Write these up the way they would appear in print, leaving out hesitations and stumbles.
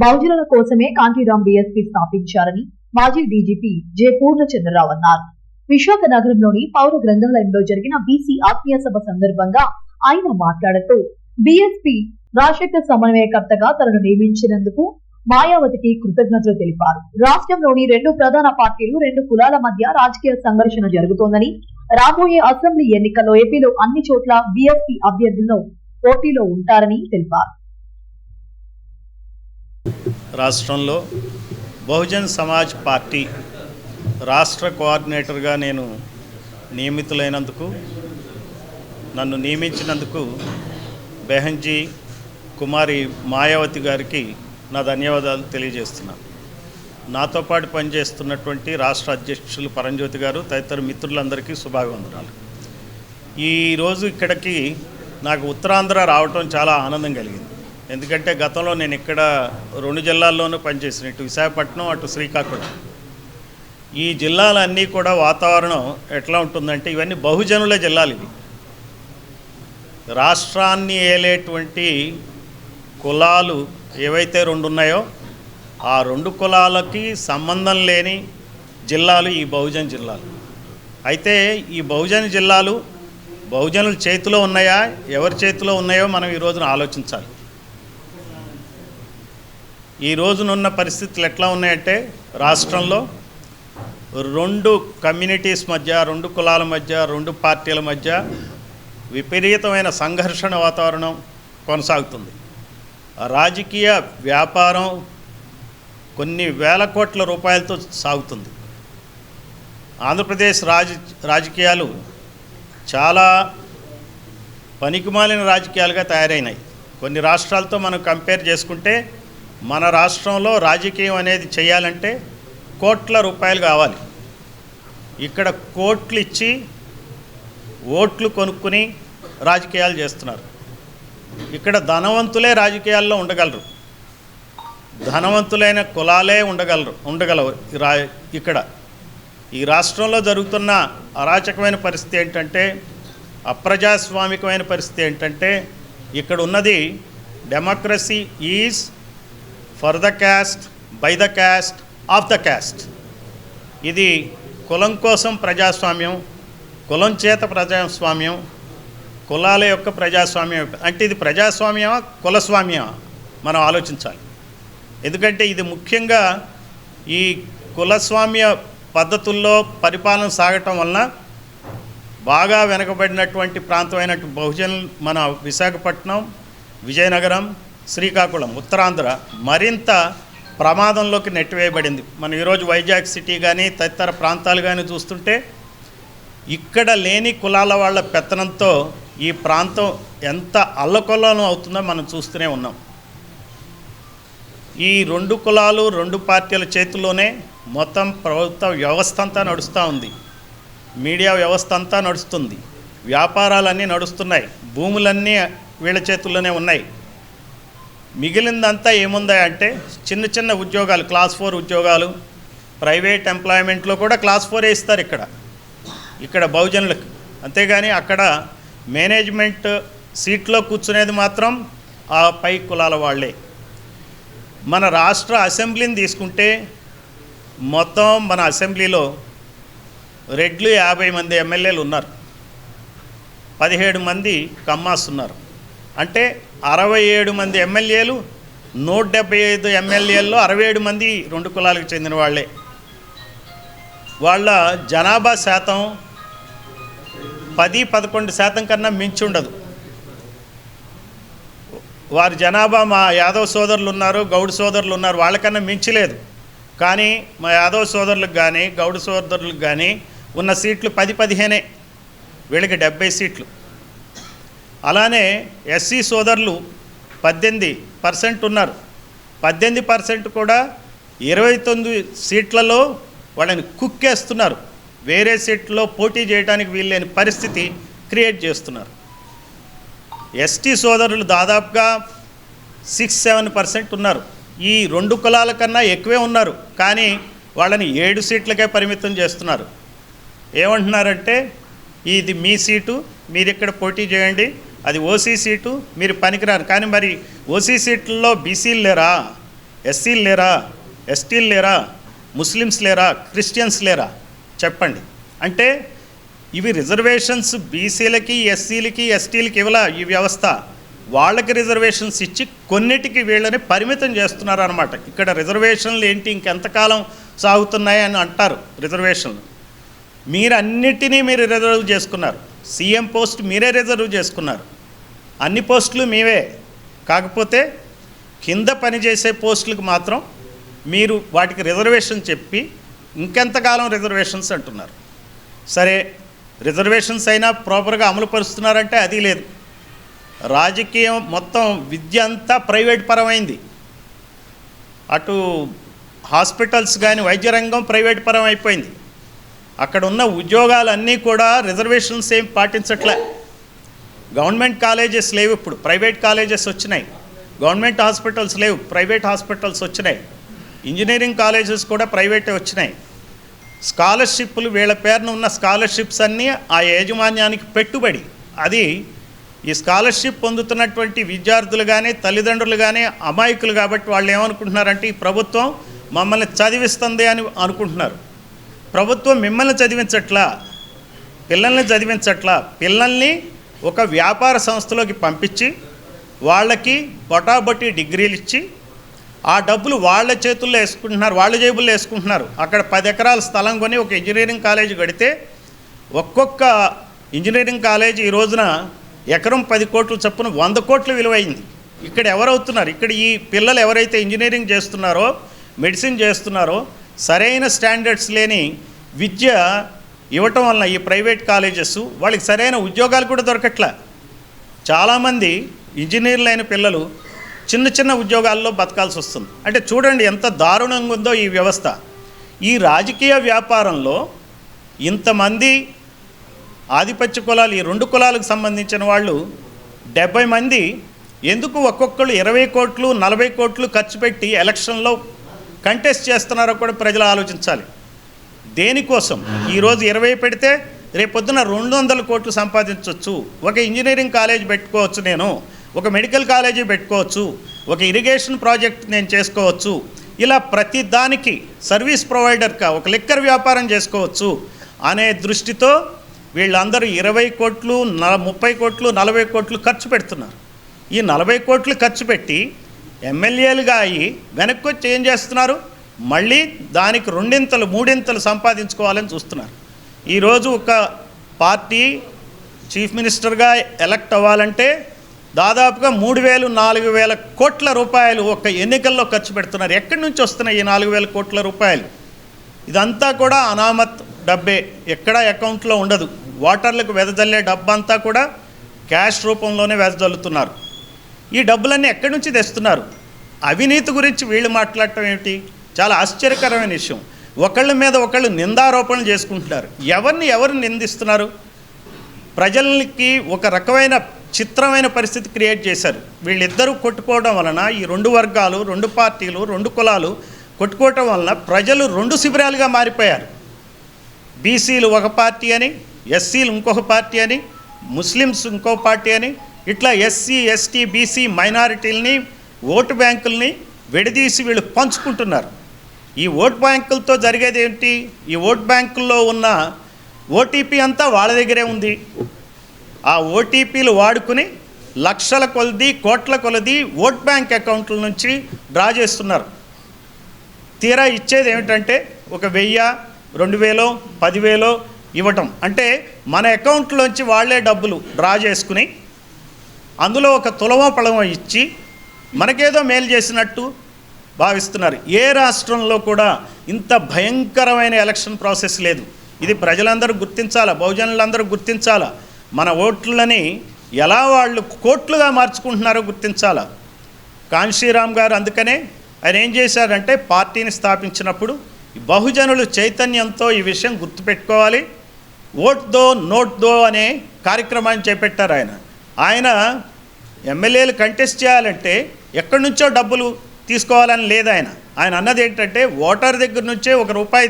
బహుజనుల కోసమే కాంతిరాం బీఎస్పీ స్థాపించారని మాజీ డీజీపీ జె పూర్ణచంద్రరావు అన్నారు. విశాఖ నగరంలోని పౌర గ్రంథాలయంలో జరిగిన బీసీ ఆత్మీయ సభ సందర్భంగా ఆయన మాట్లాడుతూ బీఎస్పీ రాష్ట్ర సమన్వయకర్తగా తనను నియమించినందుకు మాయావతికి కృతజ్ఞతలు తెలిపారు. రాష్ట్రంలోని రెండు ప్రధాన పార్టీలు, రెండు కులాల మధ్య రాజకీయ సంఘర్షణ జరుగుతోందని, రాబోయే అసెంబ్లీ ఎన్నికల్లో ఏపీలో అన్ని చోట్ల బీఎస్పీ అభ్యర్థులను పోటీలో ఉంటారని తెలిపారు. రాష్ట్రంలో బహుజన్ సమాజ్ పార్టీ రాష్ట్ర కోఆర్డినేటర్గా నేను నియమితులైనందుకు, నన్ను నియమించినందుకు బెహంజీ కుమారి మాయావతి గారికి నా ధన్యవాదాలు తెలియజేస్తున్నాను. నాతో పాటు పనిచేస్తున్నటువంటి రాష్ట్ర అధ్యక్షులు పరంజ్యోతి గారు తదితర మిత్రులందరికీ శుభాభివందనాలు. ఈరోజు ఇక్కడికి నాకు ఉత్తరాంధ్ర రావటం చాలా ఆనందం కలిగింది. ఎందుకంటే గతంలో నేను ఇక్కడ 2 జిల్లాల్లోనూ పనిచేసిన, ఇటు విశాఖపట్నం అటు శ్రీకాకుళం. ఈ జిల్లాలన్నీ కూడా వాతావరణం ఎట్లా ఉంటుందంటే ఇవన్నీ బహుజనుల జిల్లాలు. ఇవి రాష్ట్రాన్ని ఏలేటువంటి కులాలు ఏవైతే 2 ఉన్నాయో ఆ 2 కులాలకి సంబంధం లేని జిల్లాలు ఈ బహుజన్ జిల్లాలు. అయితే ఈ బహుజన్ జిల్లాలు బహుజనుల చేతిలో ఉన్నాయా, ఎవరి చేతిలో ఉన్నాయో మనం ఈ రోజున ఆలోచించాలి. ఈ రోజునున్న పరిస్థితులు ఎట్లా ఉన్నాయంటే రాష్ట్రంలో 2 కమ్యూనిటీస్ మధ్య, 2 కులాల మధ్య, 2 పార్టీల మధ్య విపరీతమైన సంఘర్షణ వాతావరణం కొనసాగుతుంది. రాజకీయ వ్యాపారం కొన్ని వేల కోట్ల రూపాయలతో సాగుతుంది. ఆంధ్రప్రదేశ్ రాజకీయాలు చాలా పనికిమాలిన రాజకీయాలుగా తయారైనాయి. కొన్ని రాష్ట్రాలతో మనం కంపేర్ చేసుకుంటే మన రాష్ట్రంలో రాజకీయం అనేది చేయాలంటే కోట్ల రూపాయలు కావాలి. ఇక్కడ కోట్లు ఇచ్చి ఓట్లు కొనుక్కుని రాజకీయాలు చేస్తున్నారు. ఇక్కడ ధనవంతులే రాజకీయాల్లో ఉండగలరు, ధనవంతులైన కులాలే ఉండగలవు. ఇక్కడ ఈ రాష్ట్రంలో జరుగుతున్న అరాచకమైన పరిస్థితి ఏంటంటే, అప్రజాస్వామికమైన పరిస్థితి ఏంటంటే, ఇక్కడ ఉన్నది democracy is for the cast, by the cast, of the cast. ఇది కులం కోసం ప్రజాస్వామ్యం, కులం చేత ప్రజాస్వామ్యం, కులాల యొక్క ప్రజాస్వామ్యం. అంటే ఇది ప్రజాస్వామ్యమా కులస్వామ్యమా మనం ఆలోచించాలి. ఎందుకంటే ఇది ముఖ్యంగా ఈ కులస్వామ్య పద్ధతుల్లో పరిపాలన సాగటం వలన బాగా వెనకబడినటువంటి ప్రాంతమైనటువంటి బహుజనులు మన విశాఖపట్నం, విజయనగరం, శ్రీకాకుళం, ఉత్తరాంధ్ర మరింత ప్రమాదంలోకి నెట్టివేయబడింది. మనం ఈరోజు వైజాగ్ సిటీ కానీ తదితర ప్రాంతాలు కానీ చూస్తుంటే ఇక్కడ లేని కులాల వాళ్ళ పెత్తనంతో ఈ ప్రాంతం ఎంత అల్లకొల్లం అవుతుందో మనం చూస్తూనే ఉన్నాం. ఈ 2 కులాలు 2 పార్టీల చేతుల్లోనే మొత్తం ప్రభుత్వ వ్యవస్థ అంతా నడుస్తూ ఉంది, మీడియా వ్యవస్థ అంతా నడుస్తుంది, వ్యాపారాలన్నీ నడుస్తున్నాయి, భూములన్నీ వీళ్ళ చేతుల్లోనే ఉన్నాయి. మిగిలిందంతా ఏముందా అంటే చిన్న చిన్న ఉద్యోగాలు, క్లాస్ 4 ఉద్యోగాలు, ప్రైవేట్ ఎంప్లాయ్మెంట్లో కూడా క్లాస్ 4 ఇస్తారు ఇక్కడ బహుజనులకు. అంతేగాని అక్కడ మేనేజ్మెంట్ సీట్లో కూర్చునేది మాత్రం ఆ పై కులాల వాళ్ళే. మన రాష్ట్ర అసెంబ్లీని తీసుకుంటే మొత్తం మన అసెంబ్లీలో రెడ్లు 50 మంది ఎమ్మెల్యేలు ఉన్నారు, 17 మంది కమ్మాస్ ఉన్నారు. అంటే 67 మంది ఎమ్మెల్యేలు, 175 ఎమ్మెల్యేల్లో 67 మంది 2 కులాలకు చెందిన వాళ్ళే. వాళ్ళ జనాభా శాతం 10-11% కన్నా మించి ఉండదు. వారి జనాభా మా యాదవ్ సోదరులు ఉన్నారు, గౌడ్ సోదరులు ఉన్నారు, వాళ్ళకన్నా మించలేదు. కానీ మా యాదవ్ సోదరులకు కానీ గౌడ్ సోదరులకు కానీ ఉన్న సీట్లు 10-15, వీళ్ళకి 70 సీట్లు. అలానే ఎస్సీ సోదరులు 18% ఉన్నారు. 18% కూడా 29 సీట్లలో వాళ్ళని కుక్కేస్తున్నారు. వేరే సీట్లో పోటీ చేయడానికి వీల్లేని పరిస్థితి క్రియేట్ చేస్తున్నారు. ఎస్టీ సోదరులు దాదాపుగా 6-7% ఉన్నారు. ఈ 2 కులాల కన్నా ఎక్కువే ఉన్నారు, కానీ వాళ్ళని 7 సీట్లకే పరిమితం చేస్తున్నారు. ఏమంటున్నారంటే ఇది మీ సీటు, మీరు ఇక్కడ పోటీ చేయండి, అది ఓసీ సీటు, మీరు పనికిరారు. కానీ మరి ఓసీ సీట్లలో బీసీలు లేరా, ఎస్సీలు లేరా, ఎస్టీలు లేరా, ముస్లిమ్స్ లేరా, క్రిస్టియన్స్ లేరా చెప్పండి. అంటే ఇవి రిజర్వేషన్స్ బీసీలకి, ఎస్సీలకి, ఎస్టీలకి ఇవ్వాల ఈ వ్యవస్థ. వాళ్ళకి రిజర్వేషన్స్ ఇచ్చి కొన్నిటికి వీళ్ళని పరిమితం చేస్తున్నారు అనమాట. ఇక్కడ రిజర్వేషన్లు ఏంటి, ఇంకెంతకాలం సాగుతున్నాయి అని అంటారు. రిజర్వేషన్లు మీరు అన్నిటినీ మీరు రిజర్వ్ చేసుకున్నారు. సీఎం పోస్ట్ మీరే రిజర్వ్ చేసుకున్నారు. అన్ని పోస్టులు మీవే. కాకపోతే కింద పనిచేసే పోస్టులకు మాత్రం మీరు వాటికి రిజర్వేషన్ చెప్పి ఇంకెంతకాలం రిజర్వేషన్స్ అంటున్నారు. సరే, రిజర్వేషన్స్ అయినా ప్రాపర్గా అమలు పరుస్తున్నారంటే అది లేదు. రాజకీయం మొత్తం విద్య అంతా ప్రైవేట్ పరమైంది. అటు హాస్పిటల్స్ కానీ వైద్య రంగం ప్రైవేట్ పరం అయిపోయింది. అక్కడ ఉన్న ఉద్యోగాలన్నీ కూడా రిజర్వేషన్స్ ఏం పాటించట్లే. గవర్నమెంట్ కాలేజెస్ లేవు, ఇప్పుడు ప్రైవేట్ కాలేజెస్ వచ్చినాయి. గవర్నమెంట్ హాస్పిటల్స్ లేవు, ప్రైవేట్ హాస్పిటల్స్ వచ్చినాయి. ఇంజనీరింగ్ కాలేజెస్ కూడా ప్రైవేటే వచ్చినాయి. స్కాలర్షిప్లు, వీళ్ళ పేరున ఉన్న స్కాలర్షిప్స్ అన్నీ ఆ యాజమాన్యానికి పెట్టుబడి. అది ఈ స్కాలర్షిప్ పొందుతున్నటువంటి విద్యార్థులు కానీ తల్లిదండ్రులు కానీ అమాయకులు. కాబట్టి వాళ్ళు ఏమనుకుంటున్నారంటే ఈ ప్రభుత్వం మమ్మల్ని చదివిస్తుంది అని అనుకుంటున్నారు. ప్రభుత్వం మిమ్మల్ని చదివించట్లా, పిల్లల్ని చదివించట్లా. పిల్లల్ని ఒక వ్యాపార సంస్థలోకి పంపించి వాళ్ళకి బొటాబొట్టి డిగ్రీలు ఇచ్చి ఆ డబ్బులు వాళ్ళ చేతుల్లో వేసుకుంటున్నారు, వాళ్ళ జేబుల్లో వేసుకుంటున్నారు. అక్కడ 10 ఎకరాల స్థలం కొని ఒక ఇంజనీరింగ్ కాలేజీ కడితే ఒక్కొక్క ఇంజనీరింగ్ కాలేజీ ఈ రోజున ఎకరం 10 కోట్లు చొప్పున 100 కోట్ల విలువైంది. ఇక్కడ ఎవరవుతున్నారు? ఇక్కడ ఈ పిల్లలు ఎవరైతే ఇంజనీరింగ్ చేస్తున్నారో, మెడిసిన్ చేస్తున్నారో, సరైన స్టాండర్డ్స్ లేని విద్య ఇవ్వటం వలన ఈ ప్రైవేట్ కాలేజెస్ వాళ్ళకి సరైన ఉద్యోగాలు కూడా దొరకట్లే. చాలామంది ఇంజనీర్లు అయిన పిల్లలు చిన్న చిన్న ఉద్యోగాల్లో బతకాల్సి వస్తుంది. అంటే చూడండి ఎంత దారుణంగా ఉందో ఈ వ్యవస్థ. ఈ రాజకీయ వ్యాపారంలో ఇంతమంది ఆధిపత్య కులాలు, ఈ 2 కులాలకు సంబంధించిన వాళ్ళు 70 మంది ఎందుకు ఒక్కొక్కళ్ళు 20 కోట్లు 40 కోట్లు ఖర్చు పెట్టి ఎలక్షన్లో కంటెస్ట్ చేస్తున్నారో కూడా ప్రజలు ఆలోచించాలి. దేనికోసం? ఈరోజు 20 పెడితే రేపొద్దున 200 కోట్లు సంపాదించవచ్చు. ఒక ఇంజనీరింగ్ కాలేజ్ పెట్టుకోవచ్చు, నేను ఒక మెడికల్ కాలేజీ పెట్టుకోవచ్చు, ఒక ఇరిగేషన్ ప్రాజెక్ట్ నేను చేసుకోవచ్చు. ఇలా ప్రతి దానికి సర్వీస్ ప్రొవైడర్గా ఒక లిక్కర్ వ్యాపారం చేసుకోవచ్చు అనే దృష్టితో వీళ్ళందరూ 20 కోట్లు 30 కోట్లు 40 కోట్లు ఖర్చు పెడుతున్నారు. ఈ 40 కోట్లు ఖర్చు పెట్టి ఎమ్మెల్యేలుగా అయ్యి వెనక్కి వచ్చి ఏం చేస్తున్నారు? మళ్ళీ దానికి 2 3 సంపాదించుకోవాలని చూస్తున్నారు. ఈరోజు ఒక పార్టీ చీఫ్ మినిస్టర్గా ఎలక్ట్ అవ్వాలంటే దాదాపుగా 3,000 4,000 కోట్ల రూపాయలు ఒక ఎన్నికల్లో ఖర్చు పెడుతున్నారు. ఎక్కడి నుంచి వస్తున్నాయి ఈ 4,000 కోట్ల రూపాయలు? ఇదంతా కూడా అనామత్ డబ్బే, ఎక్కడా అకౌంట్లో ఉండదు. ఓటర్లకు వెదజల్లే డబ్బంతా కూడా క్యాష్ రూపంలోనే వెదజల్లుతున్నారు. ఈ డబ్బులన్నీ ఎక్కడి నుంచి తెస్తున్నారు? అవినీతి గురించి వీళ్ళు మాట్లాడటం ఏమిటి? చాలా ఆశ్చర్యకరమైన విషయం. ఒకళ్ళ మీద ఒకళ్ళు నిందారోపణలు చేసుకుంటున్నారు. ఎవరు నిందిస్తున్నారు? ప్రజలకి ఒక రకమైన చిత్రమైన పరిస్థితి క్రియేట్ చేశారు. వీళ్ళిద్దరూ కొట్టుకోవడం వలన ఈ 2 వర్గాలు, 2 పార్టీలు, 2 కులాలు కొట్టుకోవటం వలన ప్రజలు 2 శిబిరాలుగా మారిపోయారు. బీసీలు ఒక పార్టీ అని, ఎస్సీలు ఇంకొక పార్టీ అని, ముస్లిమ్స్ ఇంకో పార్టీ అని, ఇట్లా ఎస్సీ ఎస్టీ బీసీ మైనారిటీలని, ఓటు బ్యాంకుల్ని విడదీసి వీళ్ళు పంచుకుంటున్నారు. ఈ ఓటు బ్యాంకులతో జరిగేది ఏంటి? ఈ ఓటు బ్యాంకుల్లో ఉన్న ఓటీపీ అంతా వాళ్ళ దగ్గరే ఉంది. ఆ ఓటీపీలు వాడుకుని లక్షల కొలది కోట్ల కొలది ఓట్ బ్యాంక్ అకౌంట్ల నుంచి డ్రా చేస్తున్నారు. తీరా ఇచ్చేది ఏమిటంటే ఒక 1000 2000 10,000 ఇవ్వటం. అంటే మన అకౌంట్లోంచి వాళ్ళే డబ్బులు డ్రా చేసుకుని అందులో ఒక తులమో పళమో ఇచ్చి మనకేదో మేలు చేసినట్టు భావిస్తున్నారు. ఏ రాష్ట్రంలో కూడా ఇంత భయంకరమైన ఎలక్షన్ ప్రాసెస్ లేదు. ఇది ప్రజలందరూ గుర్తించాలా, బహుజనులందరూ గుర్తించాలా. మన ఓట్లని ఎలా వాళ్ళు కోట్లుగా మార్చుకుంటున్నారో గుర్తించాలా. కాన్షీరామ్ గారు అందుకనే ఆయన ఏం చేశారంటే పార్టీని స్థాపించినప్పుడు బహుజనులు చైతన్యంతో ఈ విషయం గుర్తుపెట్టుకోవాలి. ఓట్ దో నోట్ దో అనే కార్యక్రమాన్ని చేపట్టారు. ఆయన ఎమ్మెల్యేలు కంటెస్ట్ చేయాలంటే ఎక్కడి నుంచో డబ్బులు తీసుకోవాలని లేదు. ఆయన అన్నది ఏంటంటే ఓటర్ దగ్గర నుంచే ₹1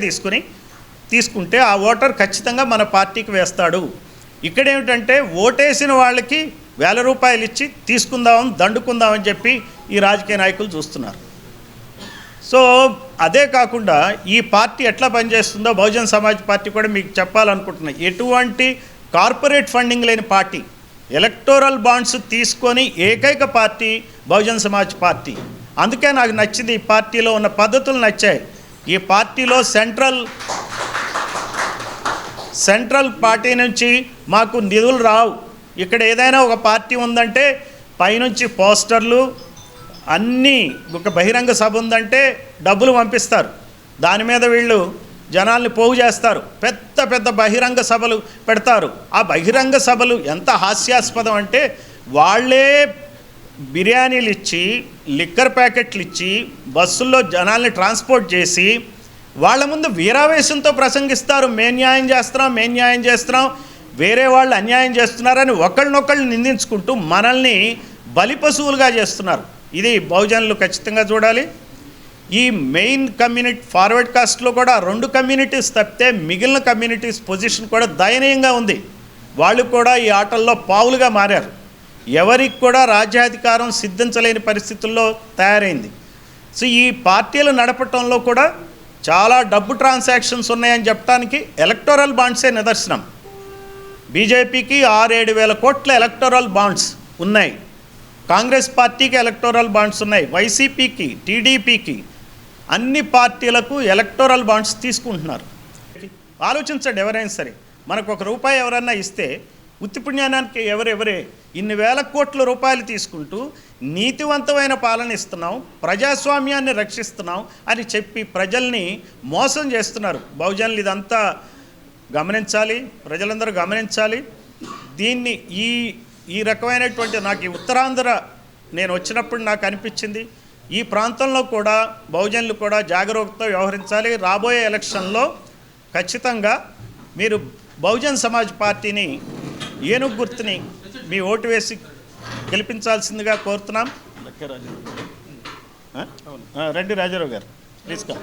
తీసుకుంటే ఆ ఓటర్ ఖచ్చితంగా మన పార్టీకి వేస్తాడు. ఇక్కడేమిటంటే ఓటేసిన వాళ్ళకి ₹1,000 ఇచ్చి తీసుకుందామని దండుకుందామని చెప్పి ఈ రాజకీయ నాయకులు చూస్తున్నారు. సో అదే కాకుండా ఈ పార్టీ ఎట్లా పనిచేస్తుందో బహుజన్ సమాజ్ పార్టీ కూడా మీకు చెప్పాలనుకుంటున్నా. ఎటువంటి కార్పొరేట్ ఫండింగ్ లేని పార్టీ, ఎలక్టోరల్ బాండ్స్ తీసుకొని ఏకైక పార్టీ బహుజన్ సమాజ్ పార్టీ. అందుకే నాకు నచ్చింది, ఈ పార్టీలో ఉన్న పద్ధతులు నచ్చాయి. ఈ పార్టీలో సెంట్రల్ పార్టీ నుంచి మాకు నిధులు రావు. ఇక్కడ ఏదైనా ఒక పార్టీ ఉందంటే పైనుంచి పోస్టర్లు అన్నీ, ఒక బహిరంగ సభ ఉందంటే డబ్బులు పంపిస్తారు, దాని మీద వీళ్ళు జనాల్ని పోగు చేస్తారు, పెద్ద పెద్ద బహిరంగ సభలు పెడతారు. ఆ బహిరంగ సభలు ఎంత హాస్యాస్పదం అంటే వాళ్ళే బిర్యానీలు ఇచ్చి, లిక్కర్ ప్యాకెట్లు ఇచ్చి, బస్సుల్లో జనాల్ని ట్రాన్స్పోర్ట్ చేసి వాళ్ళ ముందు వీరావేశంతో ప్రసంగిస్తారు. మేము న్యాయం చేస్తున్నాం, వేరే వాళ్ళు అన్యాయం చేస్తున్నారని ఒకళ్ళనొకళ్ళు నిందించుకుంటూ మనల్ని బలిపశువులుగా చేస్తున్నారు. ఇది బహుజనులు ఖచ్చితంగా చూడాలి. ఈ మెయిన్ కమ్యూనిటీ ఫార్వర్డ్ కాస్ట్లో కూడా 2 కమ్యూనిటీస్ తప్పితే మిగిలిన కమ్యూనిటీస్ పొజిషన్ కూడా దయనీయంగా ఉంది. వాళ్ళు కూడా ఈ ఆటల్లో పావులుగా మారారు. ఎవరికి కూడా రాజ్యాధికారం సిద్ధించలేని పరిస్థితుల్లో తయారైంది. సో ఈ పార్టీలు నడపటంలో కూడా చాలా డబ్బు ట్రాన్సాక్షన్స్ ఉన్నాయని చెప్పడానికి ఎలక్టోరల్ బాండ్సే నిదర్శనం. బీజేపీకి 6-7 వేల కోట్ల ఎలక్టోరల్ బాండ్స్ ఉన్నాయి, కాంగ్రెస్ పార్టీకి ఎలక్టోరల్ బాండ్స్ ఉన్నాయి, వైసీపీకి, టీడీపీకి, అన్ని పార్టీలకు ఎలక్టోరల్ బాండ్స్ తీసుకుంటున్నారు. ఆలోచించండి, ఎవరైనా సరే మనకు ₹1 ఎవరన్నా ఇస్తే ఉత్తిపుణ్యానికి ఎవరెవరే ఇన్ని వేల కోట్ల రూపాయలు తీసుకుంటూ నీతివంతమైన పాలన ఇస్తున్నాం, ప్రజాస్వామ్యాన్ని రక్షిస్తున్నాం అని చెప్పి ప్రజల్ని మోసం చేస్తున్నారు. బహుజనులు ఇదంతా గమనించాలి, ప్రజలందరూ గమనించాలి. దీన్ని ఈ రకమైనటువంటి నాకు ఈ ఉత్తరాంధ్ర నేను వచ్చినప్పుడు నాకు అనిపించింది, ఈ ప్రాంతంలో కూడా బహుజనులు కూడా జాగరూకతతో వ్యవహరించాలి. రాబోయే ఎలక్షన్లో ఖచ్చితంగా మీరు బహుజన్ సమాజ్ పార్టీని, ఏనుగు గుర్తుని మీ ఓటు వేసి గెలిపించాల్సిందిగా కోరుతున్నాం. రెడ్డి రాజారావు గారు ప్లీజ్ కమ్.